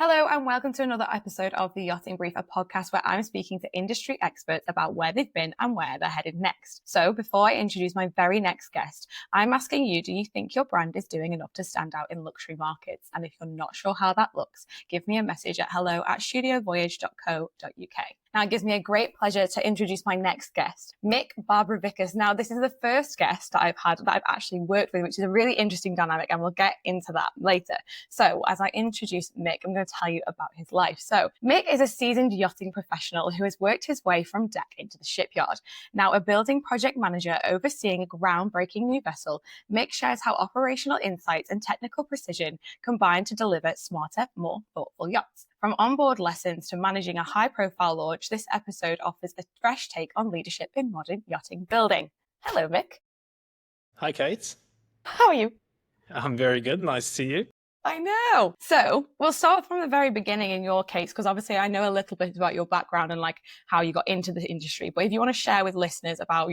Hello and welcome to another episode of the Yachting Brief, a podcast where I'm speaking to industry experts about where they've been and where they're headed next. So before I introduce my very next guest, I'm asking you, do you think your brand is doing enough to stand out in luxury markets? And if you're not sure how that looks, give me a message at hello@studiovoyage.co.uk. Now, it gives me a great pleasure to introduce my next guest, Myk Babravicius. Now, this is the first guest that I've had that I've actually worked with, which is a really interesting dynamic, and we'll get into that later. So, as I introduce Myk, I'm going to tell you about his life. So, Myk is a seasoned yachting professional who has worked his way from deck into the shipyard. Now, a building project manager overseeing a groundbreaking new vessel, Myk shares how operational insights and technical precision combine to deliver smarter, more thoughtful yachts. From onboard lessons to managing a high-profile launch, this episode offers a fresh take on leadership in modern yachting building. Hello, Myk. Hi, Kate. How are you? I'm very good. Nice to see you. I know. So we'll start from the very beginning in your case, because obviously I know a little bit about your background and like how you got into the industry. But if you want to share with listeners about,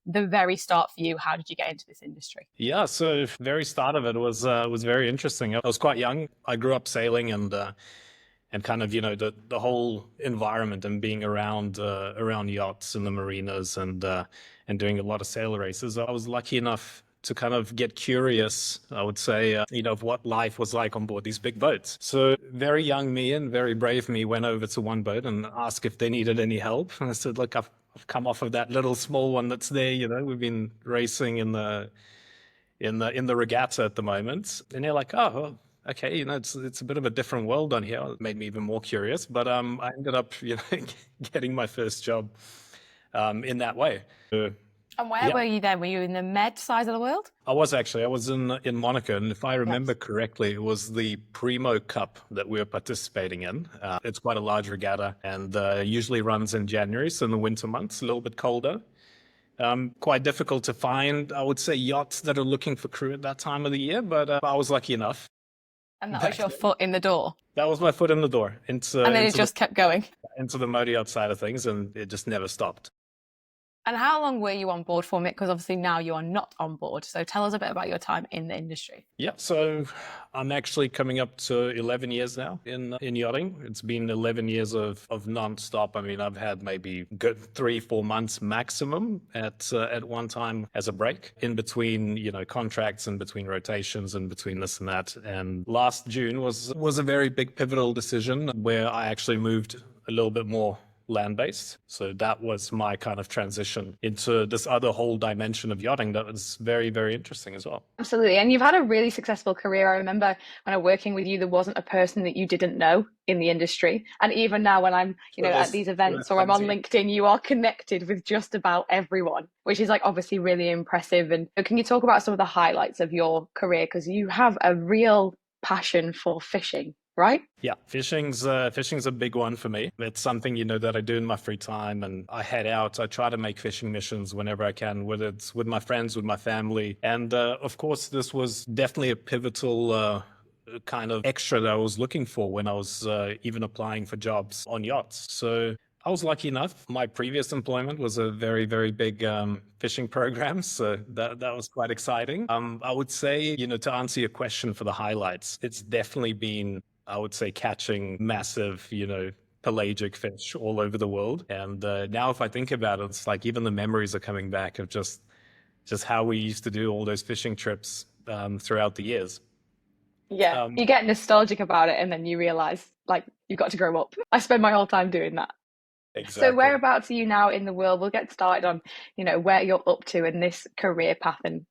the very start for you, how did you get into this industry? Yeah, so very start of it was very interesting. I was quite young. I grew up sailing and kind of the whole environment and being around yachts and the marinas and doing a lot of sail races. I was lucky enough to kind of get curious, I would say, of what life was like on board these big boats. So very young me and very brave me went over to one boat and asked if they needed any help. And I said, look, I've come off of that little small one that's there. We've been racing in the regatta at the moment. And they're like, oh, well, okay, it's a bit of a different world on here. It made me even more curious. But I ended up, getting my first job in that way. And where were you then? Were you in the Med side of the world? I was in Monaco, and if I remember correctly, it was the Primo Cup that we were participating in. It's quite a large regatta, and usually runs in January, so in the winter months, a little bit colder. Quite difficult to find, I would say, yachts that are looking for crew at that time of the year, but I was lucky enough. And that was your foot in the door? That was my foot in the door. And then it just kept going? Into the motor yacht side of things, and it just never stopped. And how long were you on board for, Myk? Because obviously now you are not on board. So tell us a bit about your time in the industry. Yeah, so I'm actually coming up to 11 years now in yachting. It's been 11 years of non-stop. I mean, I've had maybe good 3-4 months maximum at one time as a break in between, contracts and between rotations and between this and that. And last June was a very big pivotal decision where I actually moved a little bit more land-based. So that was my kind of transition into this other whole dimension of yachting that was very, very interesting as well. Absolutely. And you've had a really successful career. I remember when I was working with you, there wasn't a person that you didn't know in the industry. And even now when I'm, at these events or I'm on LinkedIn, you are connected with just about everyone, which is like obviously really impressive. And can you talk about some of the highlights of your career? Because you have a real passion for fishing. Right? Yeah, fishing's a big one for me. It's something, that I do in my free time, and I head out. I try to make fishing missions whenever I can, whether it's with my friends, with my family. And of course, this was definitely a pivotal kind of extra that I was looking for when I was even applying for jobs on yachts. So I was lucky enough. My previous employment was a very, very big fishing program. So that was quite exciting. I would say, to answer your question for the highlights, it's definitely been, I would say, catching massive, pelagic fish all over the world. And now if I think about it, it's like even the memories are coming back of just how we used to do all those fishing trips throughout the years. Yeah, you get nostalgic about it and then you realize like you've got to grow up. I spend my whole time doing that. Exactly. So whereabouts are you now in the world? We'll get started on, where you're up to in this career path and,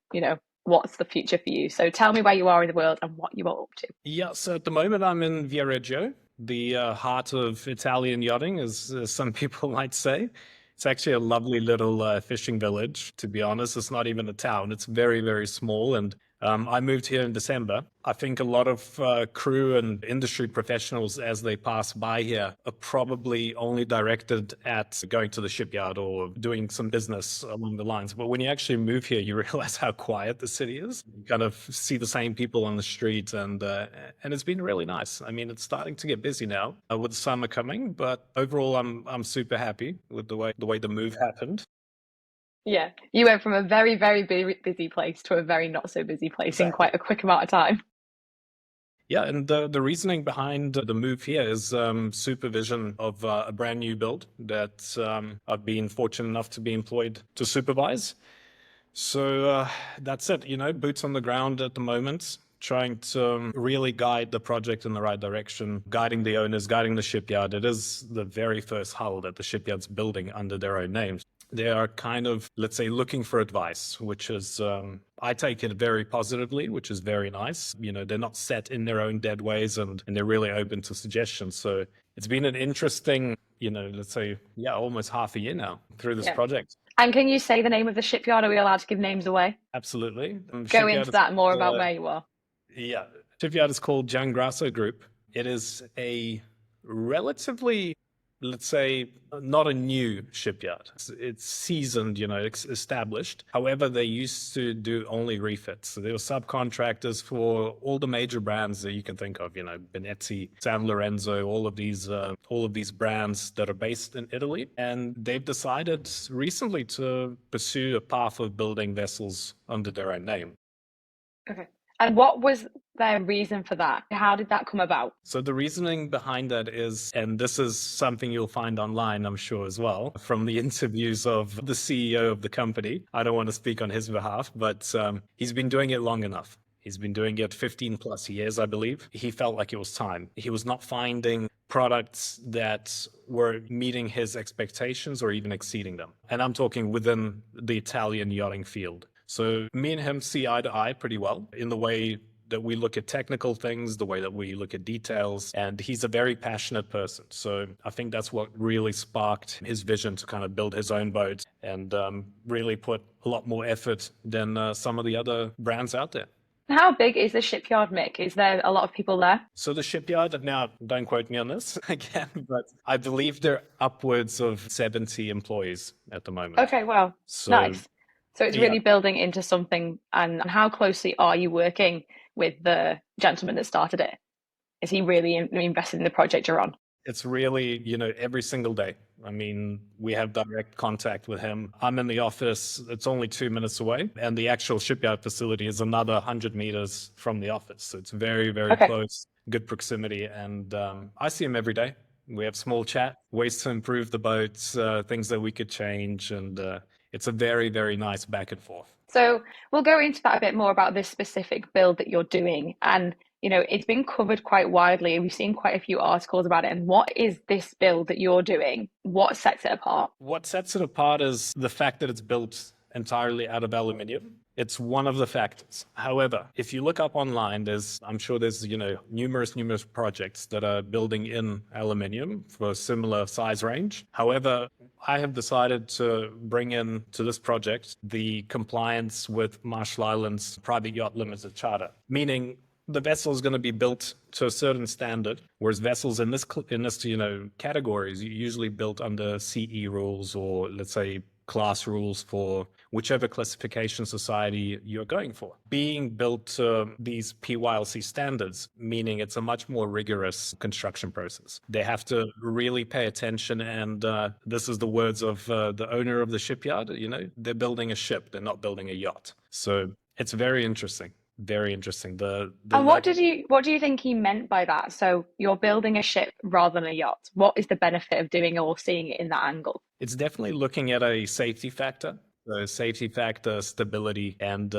what's the future for you? So tell me where you are in the world and what you are up to. Yeah, so at the moment I'm in Viareggio, the heart of Italian yachting, as some people might say. It's actually a lovely little fishing village, to be honest. It's not even a town. It's very, very small. And I moved here in December. I think a lot of crew and industry professionals, as they pass by here, are probably only directed at going to the shipyard or doing some business along the lines. But when you actually move here, you realize how quiet the city is. You kind of see the same people on the street, and it's been really nice. I mean, it's starting to get busy now with the summer coming, but overall, I'm super happy with the way the move happened. Yeah, you went from a very, very busy place to a very not so busy place in quite a quick amount of time. Yeah, and the reasoning behind the move here is supervision of a brand new build that I've been fortunate enough to be employed to supervise. So that's it, boots on the ground at the moment, trying to really guide the project in the right direction, guiding the owners, guiding the shipyard. It is the very first hull that the shipyard's building under their own names. They are kind of, let's say, looking for advice, which is, I take it very positively, which is very nice. They're not set in their own dead ways and they're really open to suggestions. So it's been an interesting, let's say, yeah, almost half a year now through this Yeah. project. And can you say the name of the shipyard? Are we allowed to give names away? Absolutely. Go into that more about where you are. Yeah. Shipyard is called Giangrasso Group. It is a relatively, let's say, not a new shipyard. It's seasoned, established. However, they used to do only refits. So they were subcontractors for all the major brands that you can think of, Benetti, San Lorenzo, all of these brands that are based in Italy. And they've decided recently to pursue a path of building vessels under their own name. Okay. And what was their reason for that? How did that come about? So the reasoning behind that is, and this is something you'll find online, I'm sure as well, from the interviews of the CEO of the company. I don't want to speak on his behalf, but he's been doing it long enough. He's been doing it 15 plus years, I believe. He felt like it was time. He was not finding products that were meeting his expectations or even exceeding them. And I'm talking within the Italian yachting field. So me and him see eye to eye pretty well in the way that we look at technical things, the way that we look at details. And he's a very passionate person. So I think that's what really sparked his vision to kind of build his own boat and really put a lot more effort than some of the other brands out there. How big is the shipyard, Mick? Is there a lot of people there? So the shipyard, now don't quote me on this again, but I believe they're upwards of 70 employees at the moment. Okay, wow. So, nice. So it's really building into something. And how closely are you working with the gentleman that started it? Is he really invested in the project you're on? It's really, every single day. I mean, we have direct contact with him. I'm in the office. It's only 2 minutes away. And the actual shipyard facility is another 100 meters from the office. So it's very, very close, good proximity. And I see him every day. We have small chat, ways to improve the boats, things that we could change. And it's a very, very nice back and forth. So we'll go into that a bit more about this specific build that you're doing. And, it's been covered quite widely. We've seen quite a few articles about it. And what is this build that you're doing? What sets it apart? What sets it apart is the fact that it's built entirely out of aluminium. It's one of the factors. However, if you look up online, I'm sure there's, numerous projects that are building in aluminium for a similar size range. However, I have decided to bring in to this project the compliance with Marshall Islands Private Yacht Limited Charter, meaning the vessel is going to be built to a certain standard, whereas vessels in this category is usually built under CE rules or, let's say, class rules for whichever classification society you're going for. Being built to these PYLC standards, meaning it's a much more rigorous construction process. They have to really pay attention, and this is the words of the owner of the shipyard, they're building a ship, they're not building a yacht. So it's very interesting. Very interesting. And what do you think he meant by that? So you're building a ship rather than a yacht. What is the benefit of doing or seeing it in that angle? It's definitely looking at a safety factor, stability, and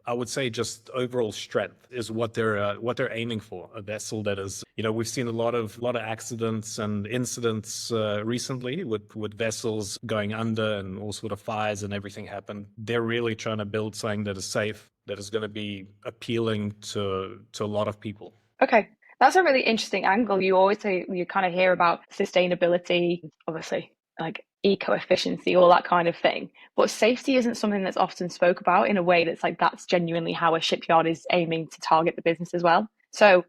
I would say just overall strength is what they're aiming for. A vessel that is, we've seen a lot of accidents and incidents recently with vessels going under and all sort of fires and everything happen. They're really trying to build something that is safe, that is going to be appealing to a lot of people. Okay. That's a really interesting angle. You kind of hear about sustainability, obviously, like eco-efficiency, all that kind of thing. But safety isn't something that's often spoke about in a way that's like, that's genuinely how a shipyard is aiming to target the business as well. So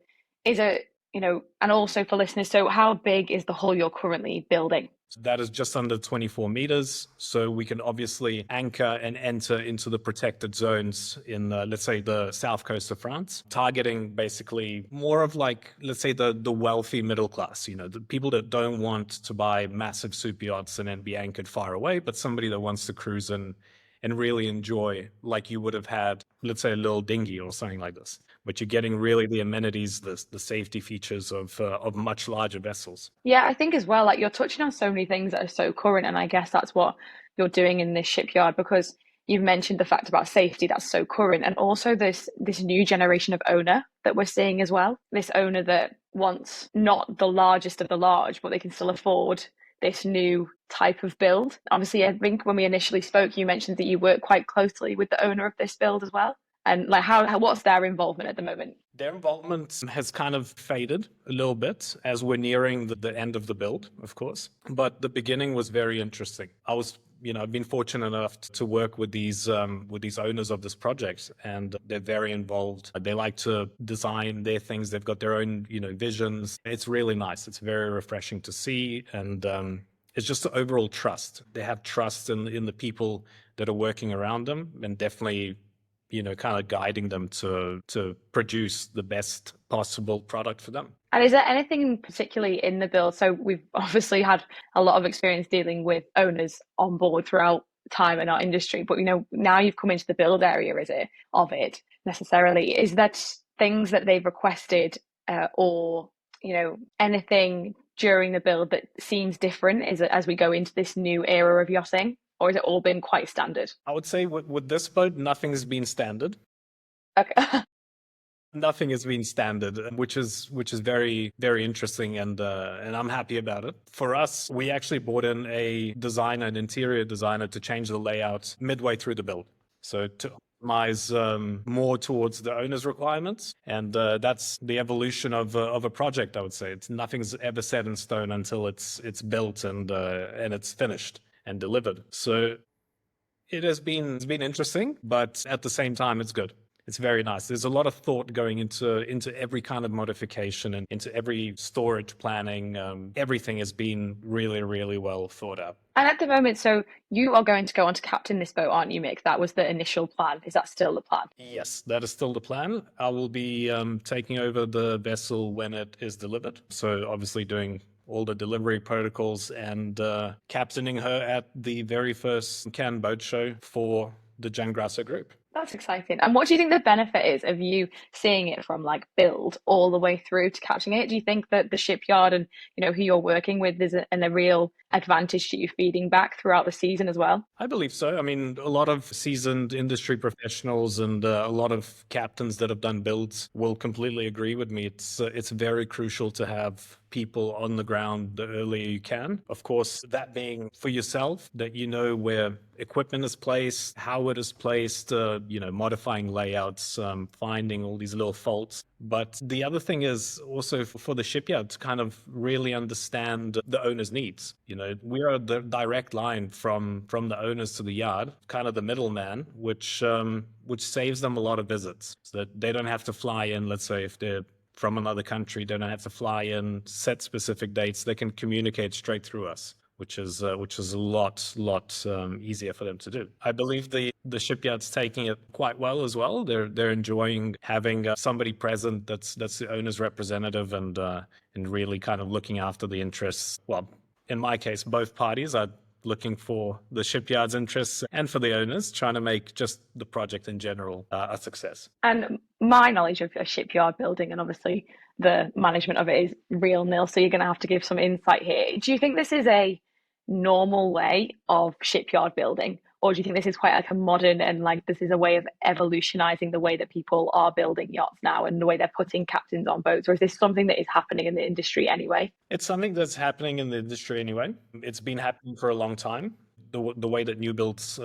is it, and also for listeners, so how big is the hull you're currently building? That is just under 24 meters. So we can obviously anchor and enter into the protected zones in, let's say, the south coast of France, targeting basically more of like, let's say, the wealthy middle class, the people that don't want to buy massive super yachts and then be anchored far away, but somebody that wants to cruise and really enjoy like you would have had, let's say, a little dinghy or something like this. but you're getting really the amenities, the safety features of much larger vessels. Yeah, I think as well, like you're touching on so many things that are so current, and I guess that's what you're doing in this shipyard because you've mentioned the fact about safety that's so current, and also this new generation of owner that we're seeing as well. This owner that wants not the largest of the large, but they can still afford this new type of build. Obviously, I think when we initially spoke, you mentioned that you work quite closely with the owner of this build as well. And like how what's their involvement at the moment? Their involvement has kind of faded a little bit as we're nearing the end of the build, of course. But the beginning was very interesting. I've been fortunate enough to work with these owners of this project, and they're very involved. They like to design their things. They've got their own, visions. It's really nice. It's very refreshing to see, and it's just the overall trust. They have trust in the people that are working around them, and definitely kind of guiding them to produce the best possible product for them. And is there anything particularly in the build? So we've obviously had a lot of experience dealing with owners on board throughout time in our industry, but now you've come into the build area, of it necessarily? Is that things that they've requested, or anything during the build that seems different as we go into this new era of yachting? Or has it all been quite standard? I would say with this boat, nothing's been standard. Okay. Nothing has been standard, which is very, very interesting, and I'm happy about it. For us, we actually brought in an interior designer to change the layout midway through the build. So to optimize more towards the owner's requirements, and that's the evolution of a project. I would say nothing's ever set in stone until it's built and it's finished and delivered. So it's been interesting, but at the same time, it's good. It's very nice. There's a lot of thought going into every kind of modification and into every storage planning. Everything has been really, really well thought out. And at the moment, so you are going to go on to captain this boat, aren't you, Mick? That was the initial plan. Is that still the plan? Yes, that is still the plan. I will be taking over the vessel when it is delivered. So obviously doing all the delivery protocols and captaining her at the very first Cannes boat show for the Giangrasso Group. That's exciting. And what do you think the benefit is of you seeing it from like build all the way through to catching it? Do you think that the shipyard and who you're working with is a real advantage to you feeding back throughout the season as well? I believe so. I mean, a lot of seasoned industry professionals and a lot of captains that have done builds will completely agree with me. It's very crucial to have people on the ground the earlier you can. Of course, that being for yourself, that where equipment is placed, how it is placed, modifying layouts, finding all these little faults. But the other thing is also for the shipyard to kind of really understand the owner's needs. We are the direct line from the owners to the yard, kind of the middleman, which saves them a lot of visits, so that they don't have to fly in. Let's say if they're from another country, they don't have to fly in, set specific dates. They can communicate straight through us, which is a lot easier for them to do. I believe the shipyard's taking it quite well as well. They're enjoying having somebody present that's the owner's representative and really kind of looking after the interests. Well, in my case, both parties are looking for the shipyard's interests and for the owners, trying to make just the project in general a success. And my knowledge of a shipyard building and obviously the management of it is real nil, so you're going to have to give some insight here. Do you think this is a normal way of shipyard building, or do you think this is quite like a modern and like this is a way of evolutionizing the way that people are building yachts now and the way they're putting captains on boats, or is this something that is happening in the industry anyway? It's something that's happening in the industry anyway. It's been happening for a long time. The way that new builds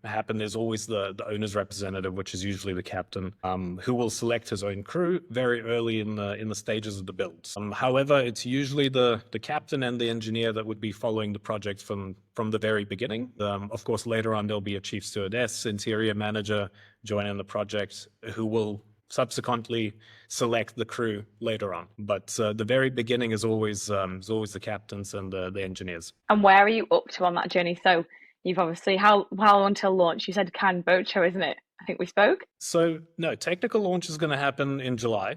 happen, there's always the owner's representative, which is usually the captain, who will select his own crew very early in the stages of the build. However, it's usually the captain and the engineer that would be following the project from the very beginning. Of course, later on, there'll be a chief stewardess, interior manager joining the project, who will subsequently select the crew later on. But the very beginning is always the captains and the engineers. And where are you up to on that journey? So you've obviously, how until launch? You said Cannes Boat Show, isn't it? I think we spoke. So no, technical launch is going to happen in July.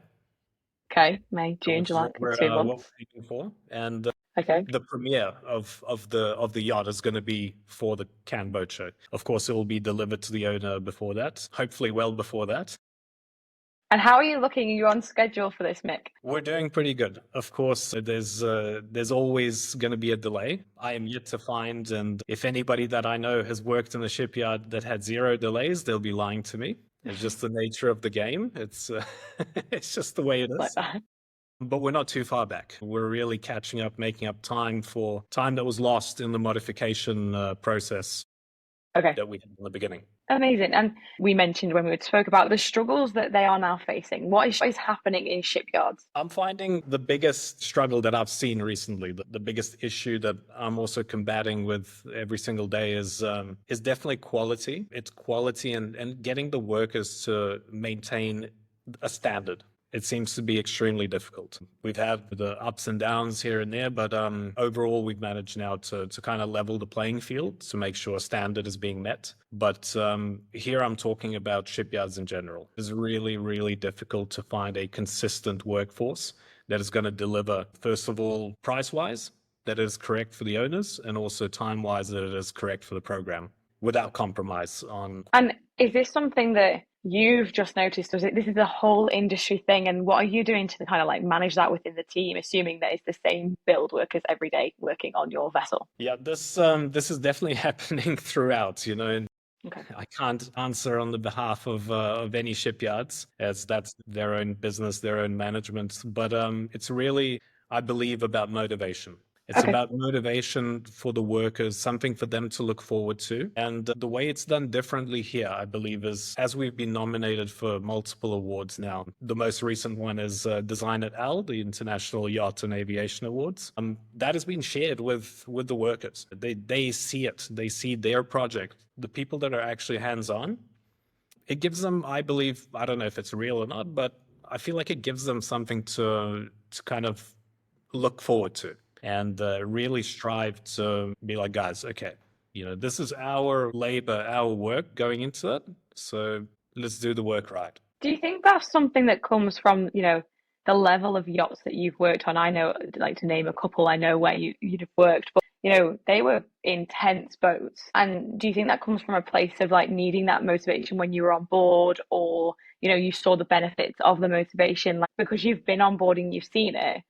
Okay, May, June, July. What we're aiming for, and okay, the premiere of the yacht is going to be for the Cannes Boat Show. Of course, it will be delivered to the owner before that, hopefully well before that. And how are you looking? Are you on schedule for this, Mick? We're doing pretty good. Of course, there's always going to be a delay. I am yet to find, and if anybody that I know has worked in the shipyard that had zero delays, they'll be lying to me. It's just the nature of the game. It's it's just the way it Like is. that. But we're not too far back. We're really catching up, making up time for time that was lost in the modification process Okay. that we had in the beginning. Amazing. And we mentioned when we spoke about the struggles that they are now facing. What is happening in shipyards? I'm finding the biggest struggle that I've seen recently, the biggest issue that I'm also combating with every single day is definitely quality. It's quality and getting the workers to maintain a standard. It seems to be extremely difficult. We've had the ups and downs here and there, but overall we've managed now to kind of level the playing field to make sure standard is being met. But here I'm talking about shipyards in general. It's really, really difficult to find a consistent workforce that is going to deliver, first of all, price-wise, that is correct for the owners, and also time-wise that it is correct for the program without compromise on. And is this something that you've just noticed? This is a whole industry thing? And what are you doing to kind of like manage that within the team, assuming that it's the same build workers every day working on your vessel? Yeah, this is definitely happening throughout, and Okay. I can't answer on the behalf of any shipyards, as that's their own business, their own management. But it's really, I believe, about motivation. It's Okay. about motivation for the workers, something for them to look forward to. And the way it's done differently here, I believe, is as we've been nominated for multiple awards now. The most recent one is Design at AL, the International Yacht and Aviation Awards. That has been shared with the workers. They see it. They see their project. The people that are actually hands-on, it gives them, I believe, I don't know if it's real or not, but I feel like it gives them something to kind of look forward to and really strive to be like, guys, okay, this is our labor, our work going into it. So let's do the work right. Do you think that's something that comes from, the level of yachts that you've worked on? I know, like to name a couple, I know where you'd have worked, but they were intense boats. And do you think that comes from a place of like needing that motivation when you were on board, or, you saw the benefits of the motivation, like because you've been on board and you've seen it,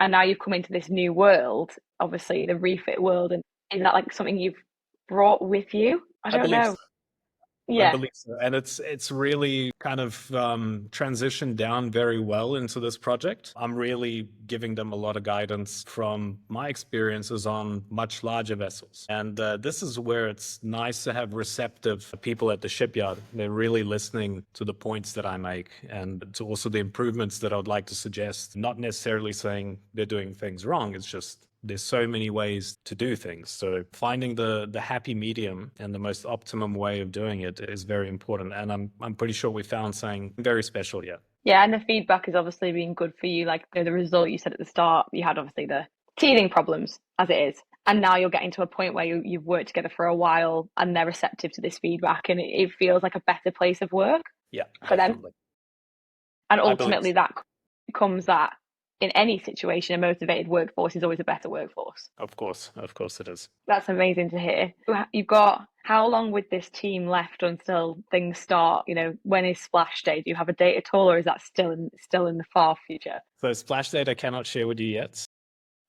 and now you've come into this new world, obviously the refit world, and is that like something you've brought with you? I I don't believe know. so. I Yeah. believe so. And it's really kind of transitioned down very well into this project. I'm really giving them a lot of guidance from my experiences on much larger vessels. And this is where it's nice to have receptive people at the shipyard. They're really listening to the points that I make and to also the improvements that I would like to suggest, not necessarily saying they're doing things wrong. It's just there's so many ways to do things. So finding the happy medium and the most optimum way of doing it is very important. And I'm pretty sure we found something very special here. Yeah, and the feedback has obviously been good for you. Like the result you said at the start, you had obviously the teething problems as it is. And now you're getting to a point where you've worked together for a while and they're receptive to this feedback, and it feels like a better place of work Yeah, for them. definitely. And I believe ultimately so. that comes that in any situation, a motivated workforce is always a better workforce. Of course it is. That's amazing to hear. You've got how long with this team left until things start? When is splash day? Do you have a date at all, or is that still in the far future? So splash date I cannot share with you yet.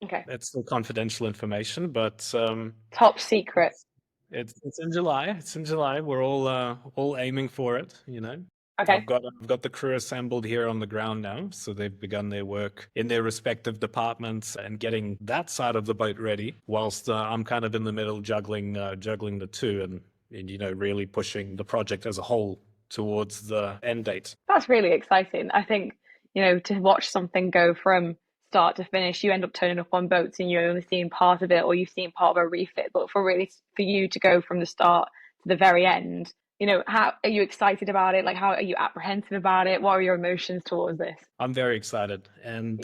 Okay. It's still confidential information, but Top secret. it's in July. It's in July. We're all aiming for it. Okay. I've got the crew assembled here on the ground now, so they've begun their work in their respective departments and getting that side of the boat ready. Whilst I'm kind of in the middle juggling the two and really pushing the project as a whole towards the end date. That's really exciting. I think, to watch something go from start to finish, you end up turning up on boats and you're only seeing part of it, or you've seen part of a refit. But for you to go from the start to the very end, how are you excited about it? Like, how are you apprehensive about it? What are your emotions towards this? I'm very excited. And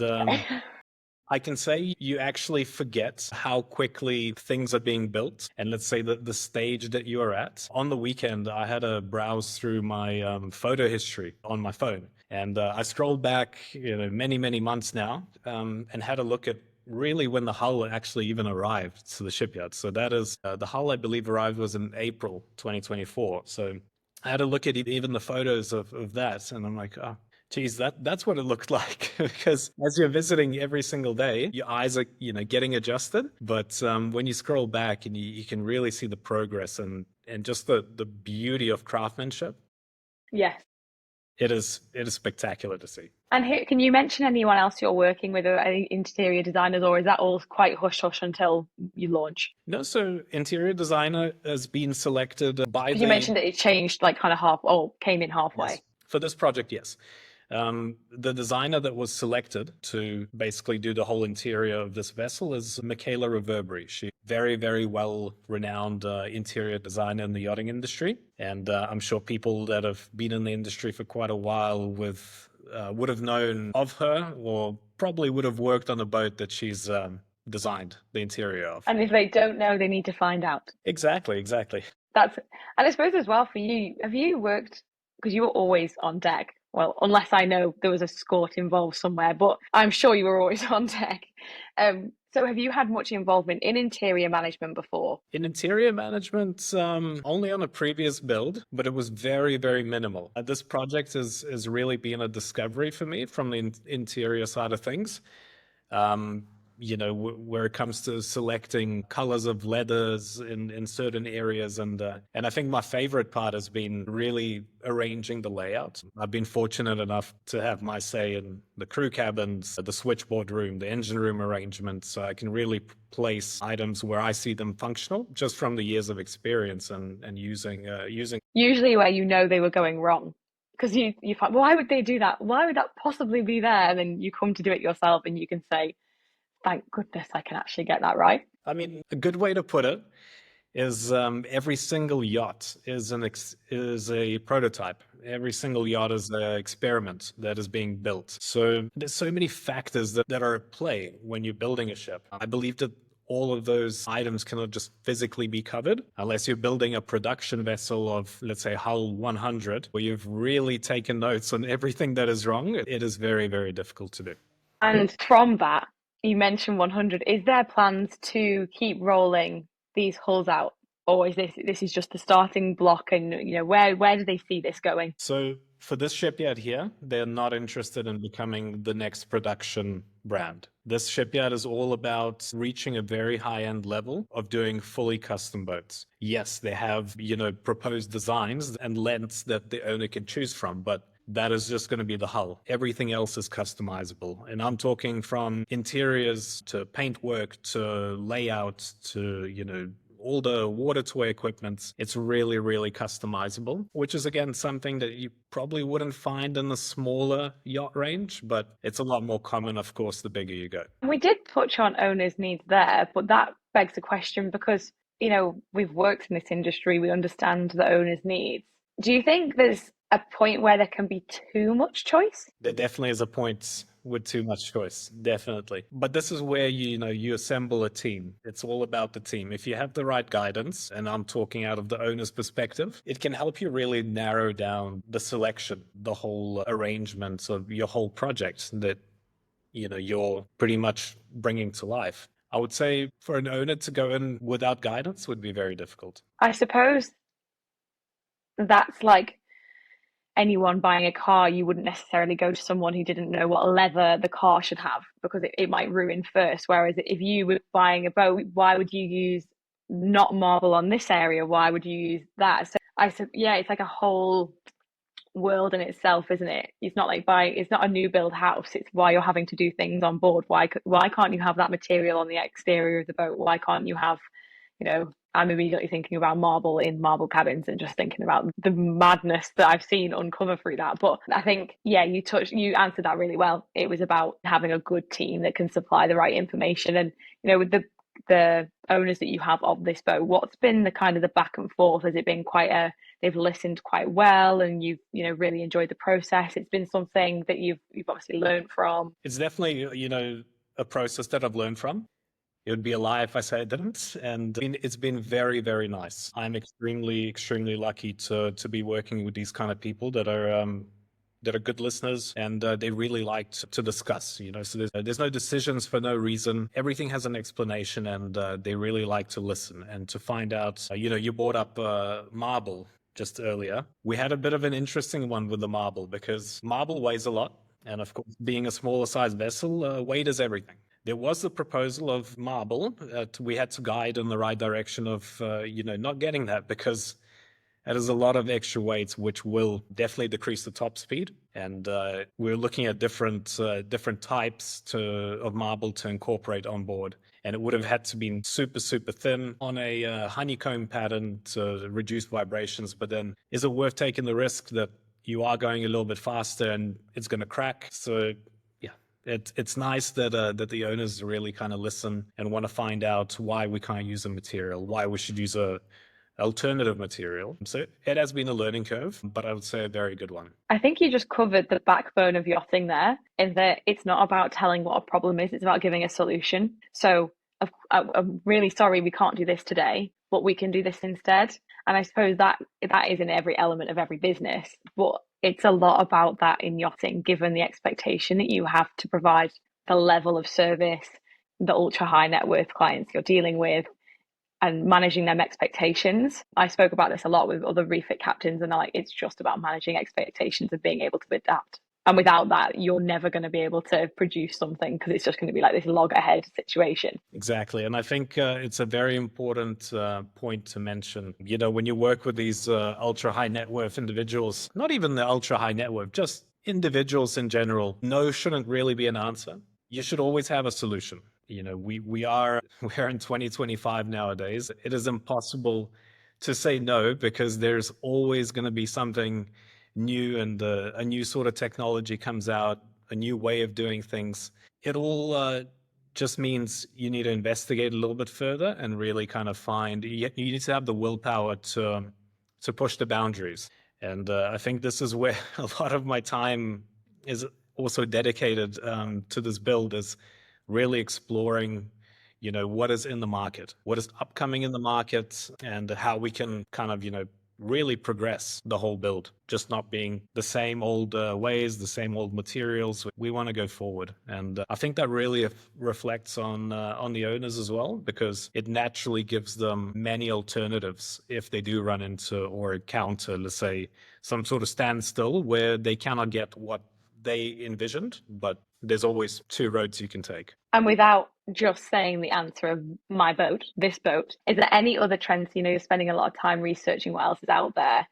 I can say you actually forget how quickly things are being built. And let's say that the stage that you are at. On the weekend, I had a browse through my photo history on my phone. And I scrolled back, many, many months now and had a look at really when the hull actually even arrived to the shipyard. So that is, the hull, I believe, arrived was in April 2024. So I had a look at even the photos of that, and I'm like, oh, Geez, that's what it looked like because as you're visiting every single day, your eyes are, getting adjusted. But when you scroll back and you can really see the progress and just the beauty of craftsmanship, Yes. it is spectacular to see. And here, can you mention anyone else you're working with, or any interior designers, or is that all quite hush hush until you launch? No, so interior designer has been selected by Because you mentioned that it changed like kind of half, or came in halfway. Yes. For this project, yes. The designer that was selected to basically do the whole interior of this vessel is Michaela Reverberi. She's very, very well renowned interior designer in the yachting industry. And I'm sure people that have been in the industry for quite a while would have known of her, or probably would have worked on a boat that she's designed the interior of. And if they don't know, they need to find out. Exactly. And I suppose as well for you, have you worked, because you were always on deck? Well, unless I know there was a escort involved somewhere, but I'm sure you were always on deck. So have you had much involvement in interior management before? In interior management, only on a previous build, but it was very, very minimal. This project has really been a discovery for me from the interior side of things. Where it comes to selecting colors of leathers in certain areas. And I think my favorite part has been really arranging the layout. I've been fortunate enough to have my say in the crew cabins, the switchboard room, the engine room arrangements. So I can really place items where I see them functional just from the years of experience and using. Usually where you know they were going wrong. Because you find, why would they do that? Why would that possibly be there? And then you come to do it yourself and you can say, thank goodness I can actually get that right. I mean, a good way to put it is every single yacht is a prototype. Every single yacht is an experiment that is being built. So there's so many factors that are at play when you're building a ship. I believe that all of those items cannot just physically be covered unless you're building a production vessel of, let's say, hull 100, where you've really taken notes on everything that is wrong. It is very, very difficult to do. And from that, you mentioned 100. Is there plans to keep rolling these hulls out, or is this is just the starting block? And where do they see this going? So for this shipyard here, they're not interested in becoming the next production brand. This shipyard is all about reaching a very high-end level of doing fully custom boats. Yes, they have proposed designs and lengths that the owner can choose from, but that is just going to be the hull. Everything else is customizable. And I'm talking from interiors to paintwork to layout to, all the water toy equipment. It's really, really customizable, which is, again, something that you probably wouldn't find in the smaller yacht range, but it's a lot more common, of course, the bigger you go. We did touch on owners' needs there, but that begs the question because, we've worked in this industry, we understand the owners' needs. Do you think there's a point where there can be too much choice? There definitely is a point with too much choice, definitely. But this is where you assemble a team. It's all about the team. If you have the right guidance, and I'm talking out of the owner's perspective, it can help you really narrow down the selection, the whole arrangement of your whole project that you're pretty much bringing to life. I would say for an owner to go in without guidance would be very difficult. I suppose that's like anyone buying a car. You wouldn't necessarily go to someone who didn't know what leather the car should have because it might ruin first. Whereas if you were buying a boat, why would you use not marble on this area? Why would you use that? So I said, yeah, it's like a whole world in itself, isn't it? It's not like it's not a new build house. It's why you're having to do things on board. Why can't you have that material on the exterior of the boat? Why can't you have, I'm immediately thinking about marble in marble cabins and just thinking about the madness that I've seen uncover through that. But I think, yeah, you answered that really well. It was about having a good team that can supply the right information. And, with the owners that you have of this boat, what's been the kind of the back and forth? Has it been they've listened quite well and you've, really enjoyed the process? It's been something that you've obviously learned from. It's definitely, a process that I've learned from. It would be a lie if I say I didn't. And it's been very, very nice. I'm extremely, extremely lucky to be working with these kind of people that are good listeners, and they really like to discuss, so there's no decisions for no reason. Everything has an explanation, and they really like to listen and to find out, you brought up marble. just earlier, we had a bit of an interesting one with the Marble because Marble weighs a lot. And of course, being a smaller size vessel, weight is everything. There was the proposal of Marble. We had to guide in the right direction of, not getting that because it is a lot of extra weights, which will definitely decrease the top speed. And we're looking at different types of Marble to incorporate on board. And it would have had to be super, super thin on a honeycomb pattern to reduce vibrations. But then is it worth taking the risk that you are going a little bit faster and it's going to crack? So yeah, it's nice that the owners really kind of listen and want to find out why we can't use a material, why we should use a alternative material. So it has been a learning curve, but I would say a very good one. I think you just covered the backbone of yachting there, in that it's not about telling what a problem is, it's about giving a solution. So I'm really sorry we can't do this today, but we can do this instead. And I suppose that is in every element of every business, but it's a lot about that in yachting, given the expectation that you have to provide the level of service, the ultra high net worth clients you're dealing with, and managing them expectations. I spoke about this a lot with other refit captains, and it's just about managing expectations and being able to adapt. And without that, you're never going to be able to produce something because it's just going to be like this loggerhead situation. Exactly. And I think it's a very important point to mention. When you work with these ultra high net worth individuals, not even the ultra high net worth, just individuals in general, no shouldn't really be an answer. You should always have a solution. We're in 2025 nowadays. It is impossible to say no because there's always going to be something new, and a new sort of technology comes out, a new way of doing things. It all just means you need to investigate a little bit further and really kind of you need to have the willpower to push the boundaries. And I think this is where a lot of my time is also dedicated to this build, is really exploring, what is in the market, what is upcoming in the market, and how we can kind of, really progress the whole build, just not being the same old ways, the same old materials. We want to go forward. And I think that really reflects on the owners as well, because it naturally gives them many alternatives if they do run into or encounter, let's say, some sort of standstill where they cannot get what they envisioned, but there's always two roads you can take. And without just saying the answer of my boat, this boat, is there any other trends? You're spending a lot of time researching what else is out there.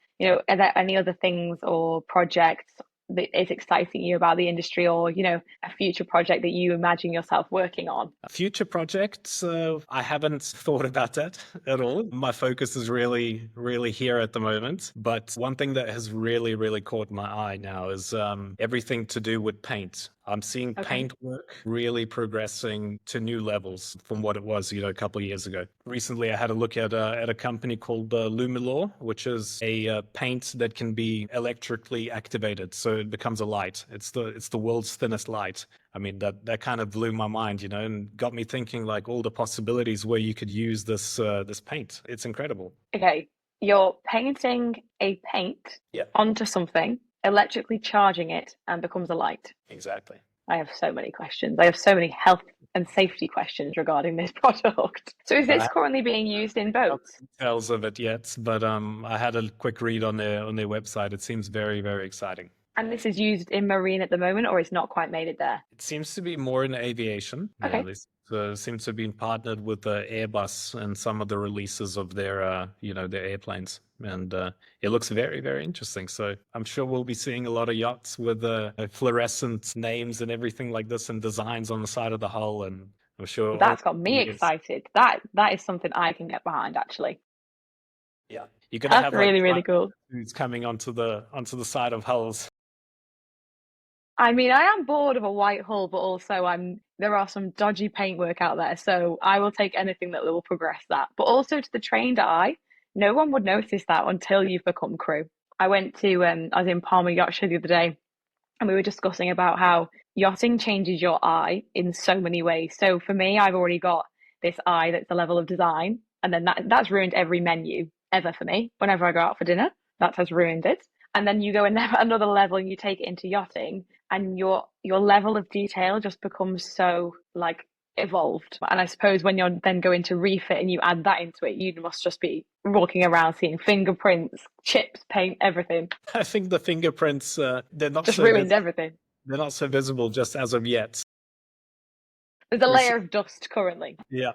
Are there any other things or projects that is exciting you about the industry, or a future project that you imagine yourself working on? Future projects, I haven't thought about that at all. My focus is really, really here at the moment. But one thing that has really, really caught my eye now is everything to do with paint. I'm seeing paint work really progressing to new levels from what it was, a couple of years ago. Recently, I had a look at a company called Lumilor, which is a paint that can be electrically activated, so it becomes a light. It's the world's thinnest light. I mean, that kind of blew my mind, and got me thinking like all the possibilities where you could use this paint. It's incredible. Okay, you're painting a paint onto something, electrically charging it, and becomes a light. Exactly. I have so many questions. I have so many health and safety questions regarding this product. So is this currently being used in boats? Details of it yet, but I had a quick read on their website. It seems very, very exciting. And this is used in marine at the moment, or it's not quite made it there? It seems to be more in aviation. Okay. They seems to have been partnered with Airbus and some of the releases of their airplanes. And it looks very, very interesting. So I'm sure we'll be seeing a lot of yachts with fluorescent names and everything like this, and designs on the side of the hull. And I'm sure that's got me excited. That is something I can get behind, actually. Yeah, you're gonna have really, really cool. Who's coming onto the side of hulls. I mean, I am bored of a white hull, but also there are some dodgy paintwork out there, so I will take anything that will progress that. But also, to the trained eye, no one would notice that until you've become crew. I was in Palma Yacht Show the other day, and we were discussing about how yachting changes your eye in so many ways. So for me, I've already got this eye that's a level of design, and then that's ruined every menu ever for me. Whenever I go out for dinner, that has ruined it. And then you go another level and you take it into yachting, and your level of detail just becomes so evolved. And I suppose when you're then going to refit and you add that into it, you must just be walking around seeing fingerprints, chips, paint, everything. I think the fingerprints, they're not Just so ruined everything. they're not so visible just as of yet. There's a layer of dust currently. Yeah,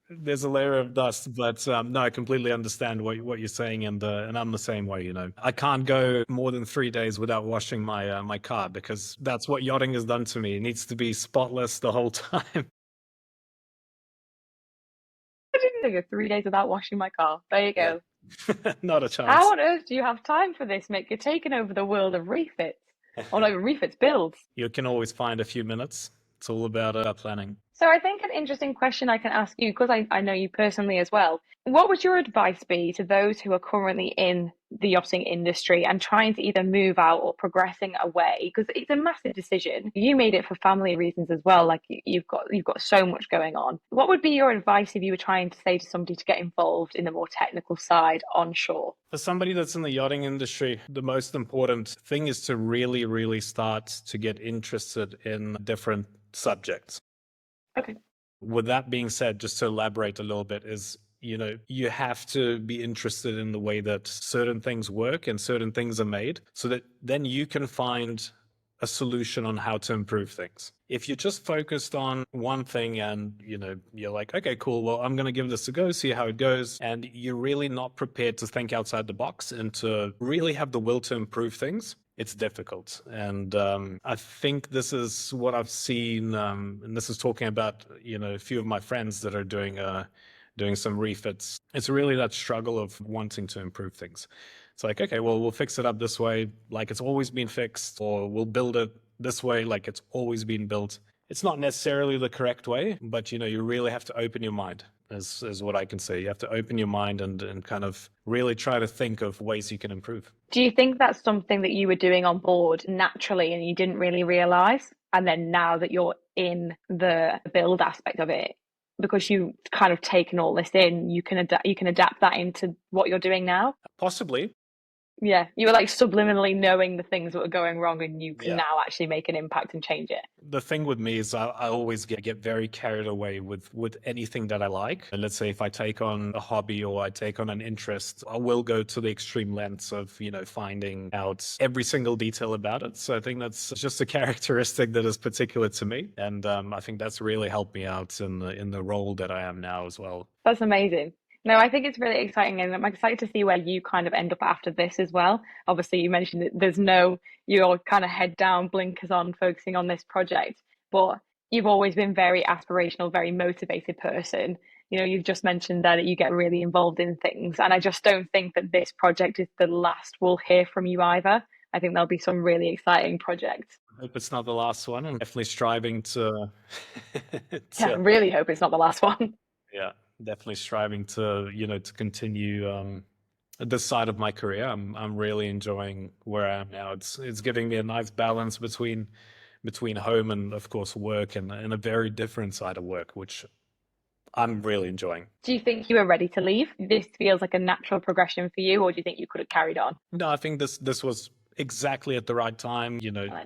there's a layer of dust, but no, I completely understand what you're saying, and I'm the same way. I can't go more than 3 days without washing my my car, because that's what yachting has done to me. It needs to be spotless the whole time. I didn't go 3 days without washing my car. There you go. Yeah. Not a chance. How on earth do you have time for this, Mick? You're taking over the world of refits. Oh no, refits builds. You can always find a few minutes. It's all about planning. So I think an interesting question I can ask you, because I know you personally as well. What would your advice be to those who are currently in the yachting industry and trying to either move out or progressing away? Because it's a massive decision. You made it for family reasons as well. Like you've got so much going on. What would be your advice if you were trying to say to somebody to get involved in the more technical side on shore? For somebody that's in the yachting industry, the most important thing is to really, really start to get interested in different subjects. Okay. With that being said, just to elaborate a little bit, is you have to be interested in the way that certain things work and certain things are made, so that then you can find a solution on how to improve things. If you're just focused on one thing and you're like, okay, cool, well, I'm going to give this a go, see how it goes, and you're really not prepared to think outside the box and to really have the will to improve things, it's difficult. And I think this is what I've seen, and this is talking about a few of my friends that are doing some refits. It's really that struggle of wanting to improve things. It's like, okay, well, we'll fix it up this way like it's always been fixed, or we'll build it this way like it's always been built. It's not necessarily the correct way, but you really have to open your mind, is what I can say. You have to open your mind and kind of really try to think of ways you can improve. Do you think that's something that you were doing on board naturally and you didn't really realize? And then now that you're in the build aspect of it, because you've kind of taken all this in, you can adapt that into what you're doing now? Possibly. Yeah, you were like subliminally knowing the things that were going wrong, and you can Yeah. now actually make an impact and change it. The thing with me is I always get very carried away with anything that I like. And let's say if I take on a hobby or I take on an interest, I will go to the extreme lengths of, finding out every single detail about it. So I think that's just a characteristic that is particular to me. And I think that's really helped me out in the role that I am now as well. That's amazing. No, I think it's really exciting, and I'm excited to see where you kind of end up after this as well. Obviously, you mentioned that you're kind of head down, blinkers on, focusing on this project, but you've always been very aspirational, very motivated person. You've just mentioned there that you get really involved in things, and I just don't think that this project is the last we'll hear from you either. I think there'll be some really exciting projects. I hope it's not the last one. I'm definitely striving to, Yeah, I really hope it's not the last one. yeah. Definitely striving to to continue this side of my career. I'm really enjoying where I am now. It's giving me a nice balance between home and of course work, and a very different side of work, which I'm really enjoying. Do you think you were ready to leave? This feels like a natural progression for you, or do you think you could have carried on? No, I think this was exactly at the right time.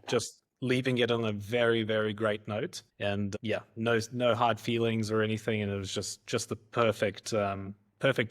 Just leaving it on a very, very great note, and no hard feelings or anything, and it was just the perfect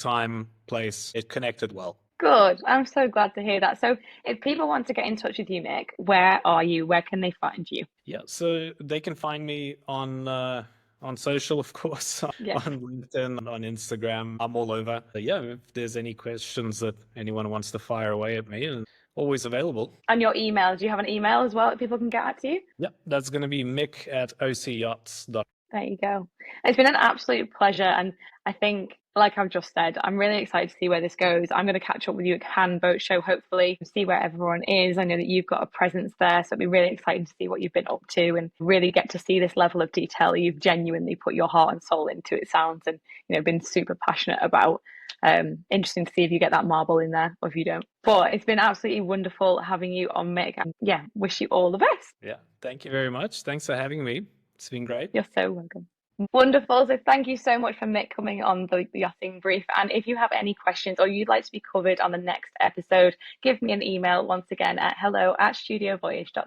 time, place. It connected well. Good. I'm so glad to hear that. So if people want to get in touch with you, Mick, where are you? Where can they find you? Yeah, so they can find me on social, of course, Yeah. on LinkedIn, on Instagram. I'm all over. If there's any questions that anyone wants to fire away at me, and always available. And your email, do you have an email as well that people can get at you? Yep, that's going to be mick@ocyachts.com. There you go. It's been an absolute pleasure. And I think, like I've just said, I'm really excited to see where this goes. I'm going to catch up with you at Cannes Boat Show, hopefully, see where everyone is. I know that you've got a presence there, so it'll be really exciting to see what you've been up to and really get to see this level of detail you've genuinely put your heart and soul into, it sounds, and been super passionate about. Interesting to see if you get that marble in there or if you don't. But it's been absolutely wonderful having you on, Mick. And wish you all the best. Yeah, thank you very much. Thanks for having me. It's been great. You're so welcome. Wonderful. So thank you so much for Mick coming on the Yachting Brief. And if you have any questions or you'd like to be covered on the next episode, give me an email once again at hello@studiovoyage.com.